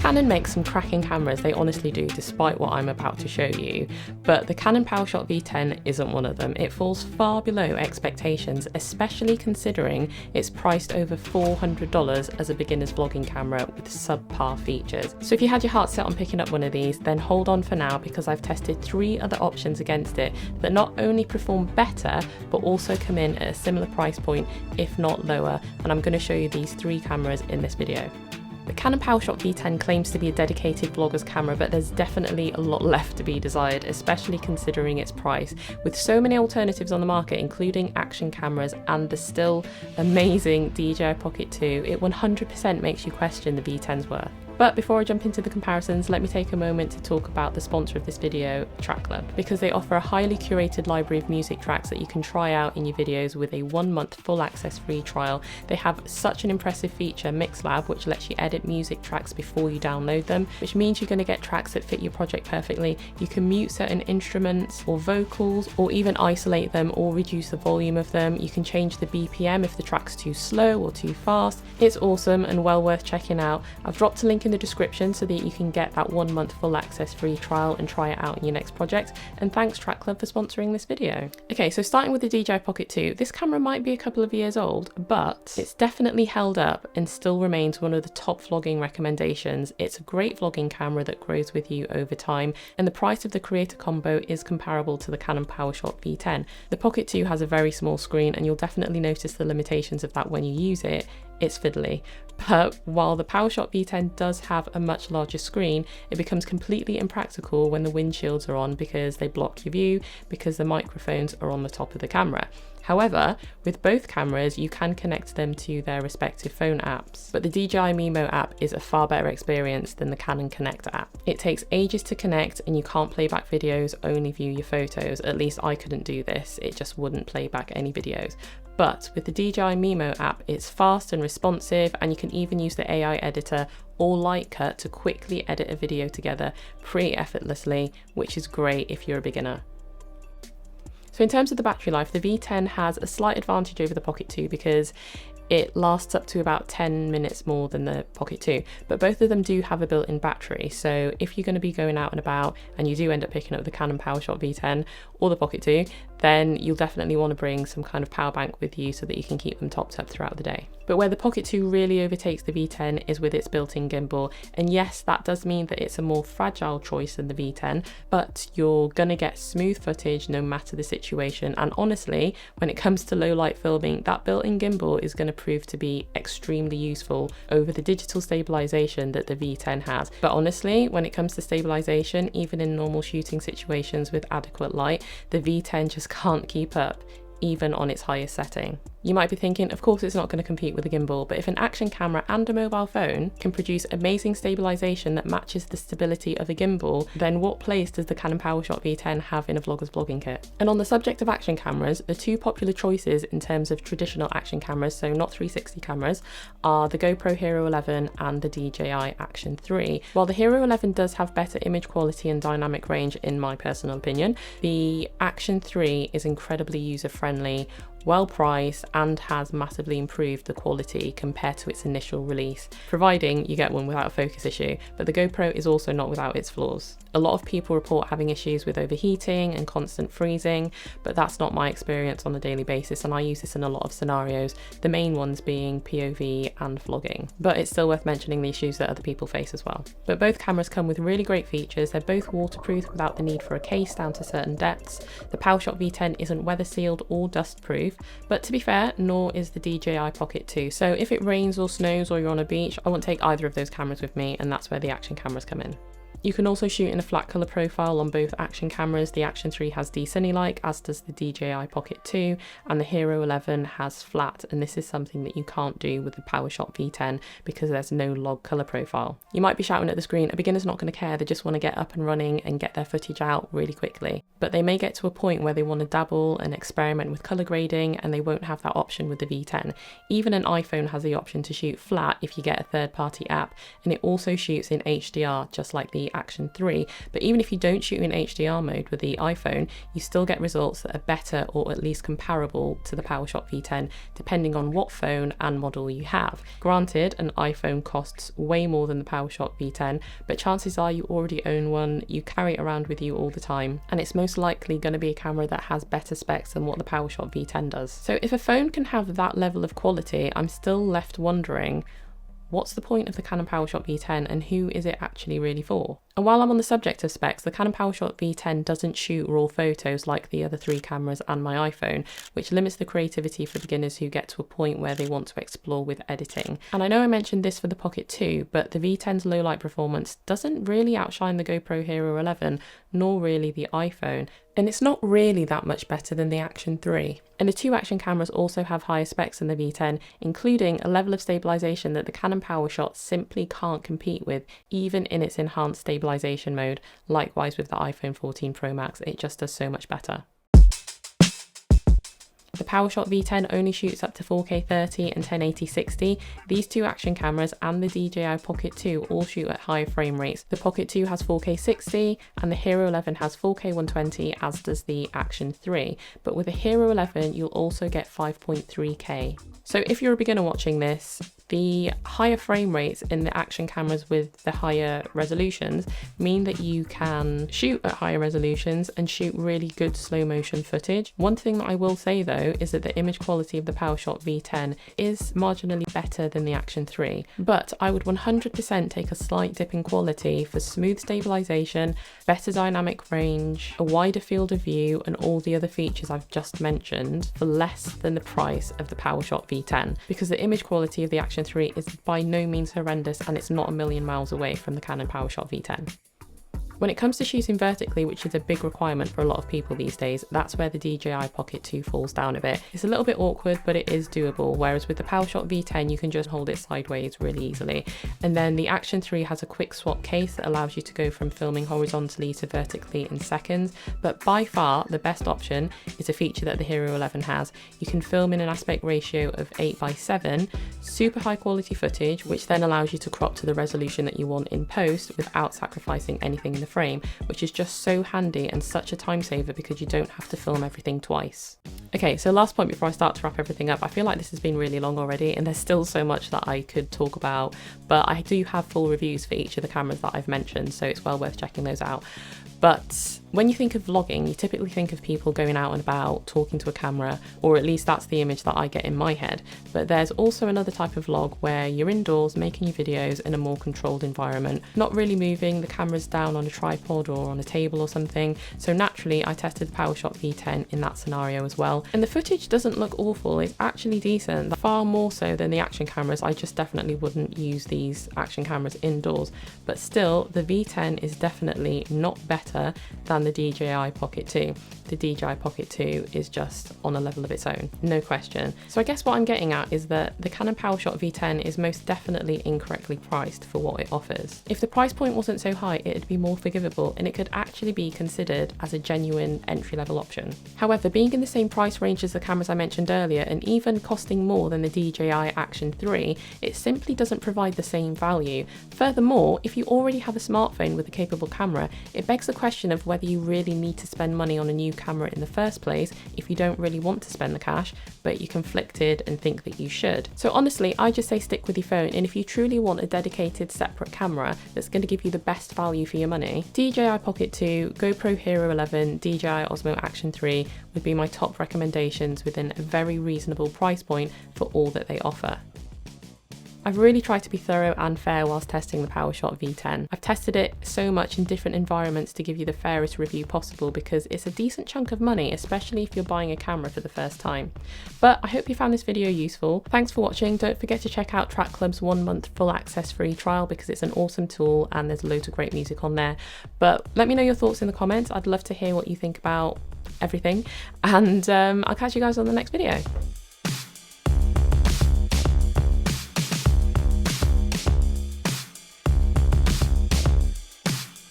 Canon makes some cracking cameras, they honestly do, despite what I'm about to show you, but the Canon PowerShot V10 isn't one of them. It falls far below expectations, especially considering it's priced over $400 as a beginner's vlogging camera with subpar features. So if you had your heart set on picking up one of these, then hold on for now, because I've tested 3 other options against it that not only perform better, but also come in at a similar price point, if not lower, and I'm going to show you these 3 cameras in this video. The Canon PowerShot V10 claims to be a dedicated vlogger's camera, but there's definitely a lot left to be desired, especially considering its price. With so many alternatives on the market, including action cameras and the still amazing DJI Pocket 2, it 100% makes you question the V10's worth. But before I jump into the comparisons, let me take a moment to talk about the sponsor of this video, TrackLab, because they offer a highly curated library of music tracks that you can try out in your videos with a 1-month full access free trial. They have such an impressive feature, MixLab, which lets you edit music tracks before you download them, which means you're going to get tracks that fit your project perfectly. You can mute certain instruments or vocals, or even isolate them or reduce the volume of them. You can change the BPM if the track's too slow or too fast. It's awesome and well worth checking out. I've dropped a link in the description so that you can get that 1-month full access free trial and try it out in your next project. And thanks TrackLab for sponsoring this video. Okay, so starting with the DJI Pocket 2, this camera might be a couple of years old, but it's definitely held up and still remains one of the top vlogging recommendations. It's a great vlogging camera that grows with you over time, and the price of the creator combo is comparable to the Canon PowerShot V10. The Pocket 2 has a very small screen, and you'll definitely notice the limitations of that when you use it. It's fiddly. But while the PowerShot V10 does have a much larger screen, it becomes completely impractical when the windshields are on because they block your view, because the microphones are on the top of the camera. However, with both cameras, you can connect them to their respective phone apps, but the DJI Mimo app is a far better experience than the Canon Connect app. It takes ages to connect and you can't play back videos, only view your photos. At least I couldn't do this, it just wouldn't play back any videos. But with the DJI Mimo app, it's fast and responsive, and you can even use the AI editor or Lightcut to quickly edit a video together pretty effortlessly, which is great if you're a beginner. So in terms of the battery life, the V10 has a slight advantage over the Pocket 2 because it lasts up to about 10 minutes more than the Pocket 2, but both of them do have a built-in battery. So if you're going to be going out and about and you do end up picking up the Canon PowerShot V10 or the Pocket 2, then you'll definitely want to bring some kind of power bank with you so that you can keep them topped up throughout the day. But where the Pocket 2 really overtakes the V10 is with its built-in gimbal. And yes, that does mean that it's a more fragile choice than the V10, but you're gonna get smooth footage no matter the situation. And honestly, when it comes to low light filming, that built-in gimbal is gonna prove to be extremely useful over the digital stabilization that the V10 has. But honestly, when it comes to stabilization, even in normal shooting situations with adequate light, the V10 just can't keep up, even on its highest setting. You might be thinking, of course it's not going to compete with a gimbal, but if an action camera and a mobile phone can produce amazing stabilization that matches the stability of a gimbal, then what place does the Canon PowerShot V10 have in a vlogger's vlogging kit? And on the subject of action cameras, the 2 popular choices in terms of traditional action cameras, so not 360 cameras, are the GoPro Hero 11 and the DJI Action 3. While the Hero 11 does have better image quality and dynamic range in my personal opinion, the Action 3 is incredibly user-friendly, well priced, and has massively improved the quality compared to its initial release, providing you get one without a focus issue, but the GoPro is also not without its flaws. A lot of people report having issues with overheating and constant freezing, but that's not my experience on a daily basis, and I use this in a lot of scenarios, the main ones being POV and vlogging. But it's still worth mentioning the issues that other people face as well. But both cameras come with really great features. They're both waterproof without the need for a case down to certain depths. The PowerShot V10 isn't weather sealed or dust proof, but to be fair, nor is the DJI Pocket 2. So if it rains or snows or you're on a beach, I won't take either of those cameras with me, and that's where the action cameras come in. You can also shoot in a flat colour profile on both action cameras. The Action 3 has D-Cine-like, as does the DJI Pocket 2, and the Hero 11 has flat, and this is something that you can't do with the PowerShot V10 because there's no log colour profile. You might be shouting at the screen, a beginner's not going to care, they just want to get up and running and get their footage out really quickly. But they may get to a point where they want to dabble and experiment with colour grading, and they won't have that option with the V10. Even an iPhone has the option to shoot flat if you get a third-party app, and it also shoots in HDR just like the the Action 3, but even if you don't shoot in HDR mode with the iPhone, you still get results that are better or at least comparable to the PowerShot V10, depending on what phone and model you have. Granted, an iPhone costs way more than the PowerShot V10, but chances are you already own one, you carry it around with you all the time, and it's most likely going to be a camera that has better specs than what the PowerShot V10 does. So if a phone can have that level of quality, I'm still left wondering, what's the point of the Canon PowerShot V10 and who is it actually really for? And while I'm on the subject of specs, the Canon PowerShot V10 doesn't shoot raw photos like the other three cameras and my iPhone, which limits the creativity for beginners who get to a point where they want to explore with editing. And I know I mentioned this for the Pocket 2, but the V10's low light performance doesn't really outshine the GoPro Hero 11, nor really the iPhone. And it's not really that much better than the Action 3. And the two action cameras also have higher specs than the V10, including a level of stabilisation that the Canon PowerShot simply can't compete with, even in its enhanced stabilisation mode. Likewise with the iPhone 14 Pro Max, it just does so much better. The PowerShot V10 only shoots up to 4K 30 and 1080 60. These two action cameras and the DJI Pocket 2 all shoot at higher frame rates. The Pocket 2 has 4K 60 and the Hero 11 has 4K 120, as does the Action 3. But with the Hero 11 you'll also get 5.3K. So if you're a beginner watching this, the higher frame rates in the action cameras with the higher resolutions mean that you can shoot at higher resolutions and shoot really good slow motion footage. One thing that I will say though is that the image quality of the PowerShot V10 is marginally better than the Action 3, but I would 100% take a slight dip in quality for smooth stabilization, better dynamic range, a wider field of view, and all the other features I've just mentioned for less than the price of the PowerShot V10, because the image quality of the Action 3 is by no means horrendous, and it's not a million miles away from the Canon PowerShot V10. When it comes to shooting vertically, which is a big requirement for a lot of people these days, that's where the DJI Pocket 2 falls down a bit. It's a little bit awkward, but it is doable, whereas with the PowerShot V10 you can just hold it sideways really easily. And then the Action 3 has a quick swap case that allows you to go from filming horizontally to vertically in seconds, but by far the best option is a feature that the Hero 11 has. You can film in an aspect ratio of 8:7, super high quality footage, which then allows you to crop to the resolution that you want in post without sacrificing anything in the frame, which is just so handy and such a time saver because you don't have to film everything twice. Okay, so last point before I start to wrap everything up, I feel like this has been really long already and there's still so much that I could talk about, but I do have full reviews for each of the cameras that I've mentioned, so it's well worth checking those out. But when you think of vlogging, you typically think of people going out and about, talking to a camera, or at least that's the image that I get in my head. But there's also another type of vlog where you're indoors making your videos in a more controlled environment, not really moving, the camera's down on a tripod or on a table or something. So naturally, I tested the PowerShot V10 in that scenario as well. And the footage doesn't look awful, it's actually decent, far more so than the action cameras. I just definitely wouldn't use these action cameras indoors. But still, the V10 is definitely not better than the DJI Pocket 2. The DJI Pocket 2 is just on a level of its own, no question. So I guess what I'm getting at is that the Canon PowerShot V10 is most definitely incorrectly priced for what it offers. If the price point wasn't so high, it'd be more forgivable and it could actually be considered as a genuine entry-level option. However, being in the same price range as the cameras I mentioned earlier and even costing more than the DJI Action 3, it simply doesn't provide the same value. Furthermore, if you already have a smartphone with a capable camera, it begs the question of whether you really need to spend money on a new camera in the first place if you don't really want to spend the cash, but you're conflicted and think that you should. So honestly, I just say stick with your phone, and if you truly want a dedicated separate camera that's going to give you the best value for your money, DJI Pocket 2, GoPro Hero 11, DJI Osmo Action 3 would be my top recommendations within a very reasonable price point for all that they offer. I've really tried to be thorough and fair whilst testing the PowerShot V10. I've tested it so much in different environments to give you the fairest review possible because it's a decent chunk of money, especially if you're buying a camera for the first time. But I hope you found this video useful. Thanks for watching. Don't forget to check out Track Club's 1 month full access free trial because it's an awesome tool and there's loads of great music on there. But let me know your thoughts in the comments. I'd love to hear what you think about everything, and I'll catch you guys on the next video.